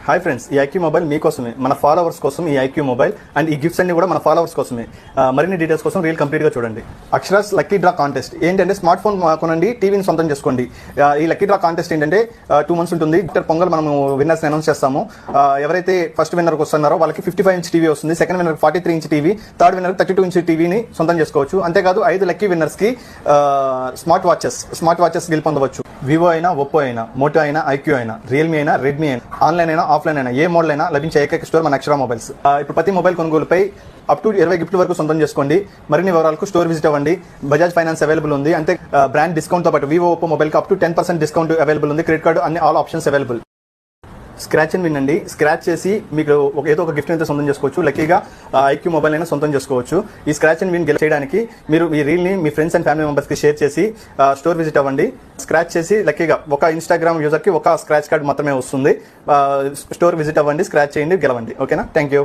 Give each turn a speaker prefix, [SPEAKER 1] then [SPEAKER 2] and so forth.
[SPEAKER 1] Hi friends, ఈ IQ mobile మీకోసమే, మన ఫాలోవర్స్ కోసం ఈ ఐక్యూ మొబైల్ అండ్ ఈ గిఫ్ట్స్ అన్ని కూడా మన ఫాలోవర్స్ కోసమే. మరిన్ని డీటెయిల్స్ కోసం రీల్ కంప్లీట్గా చూడండి. అక్షరాస్ లక్కీ డ్రా కాంటెస్ట్ ఏంటంటే స్మార్ట్ ఫోన్ కొనండి, టీవీని సొంతం చేసుకోండి. ఈ లక్కీ డ్రా కాంటెస్ట్ ఏంటంటే 2 months ఉంటుంది. పొంగల్ మనం విన్నర్స్ అనౌన్స్ చేస్తాము. ఎవరైతే ఫస్ట్ విన్నర్కి వస్తున్నారో వాళ్ళకి 55 inch టీవీ వస్తుంది, second winner 43 inch TV, third winner 32 inch టీవీని సొంతం చేసుకోవచ్చు. అంతేకాదు 5 లక్కీ విన్నర్స్కి స్మార్ట్ వాచెస్ గెలుపొందవచ్చు. వివో అయినా, ఒప్పో అయినా, మోటో అయినా, ఐక్యూ అయినా, రియల్మీ అయినా, రెడ్మీ అయినా, ఆన్లైన్ అయినా, ఆఫ్లైన్ అయినా, ఏ మోడల్ అయినా లభించే ఏకైక స్టోర్ మన అక్షర మొబైల్స్. ఇప్పుడు ప్రతి మొబైల్ కొనుగోలుపై అప్ టు 20 గిఫ్ట్ వరకు సొంతం చేసుకోండి. మరిన్ని వివరాలకు స్టోర్ విజిట్ అవ్వండి. బజాజ్ ఫైనాన్స్ అవైలబుల్ ఉంది. అంటే బ్రాండ్ డిస్కౌంట్తో పాటు వివో, ఒప్పో మొబైల్కి అప్ టు 10% డిస్కౌంట్ అవైలబుల్ ఉంది. క్రెడిట్ కార్డు అన్ని all options available. Scratch and win అండి. స్క్రాచ్ చేసి మీకు ఏదో ఒక గిఫ్ట్ అయితే సొంతం చేసుకోవచ్చు. లక్కీగా ఐక్యూ మొబైల్ అయినా సొంతం చేసుకోవచ్చు. ఈ స్క్రాచ్ అండ్ విన్ చేయడానికి మీరు ఈ రీల్ని మీ ఫ్రెండ్స్ అండ్ ఫ్యామిలీ మెంబర్స్కి షేర్ చేసి స్టోర్ విజిట్ అవ్వండి. స్క్రాచ్ చేసి లక్కీగా ఒక ఇన్స్టాగ్రామ్ యూజర్కి ఒక స్క్రాచ్ కార్డ్ మాత్రమే వస్తుంది. స్టోర్ విజిట్ అవ్వండి, స్క్రాచ్ చేయండి, గెలవండి. ఓకేనా? Thank you.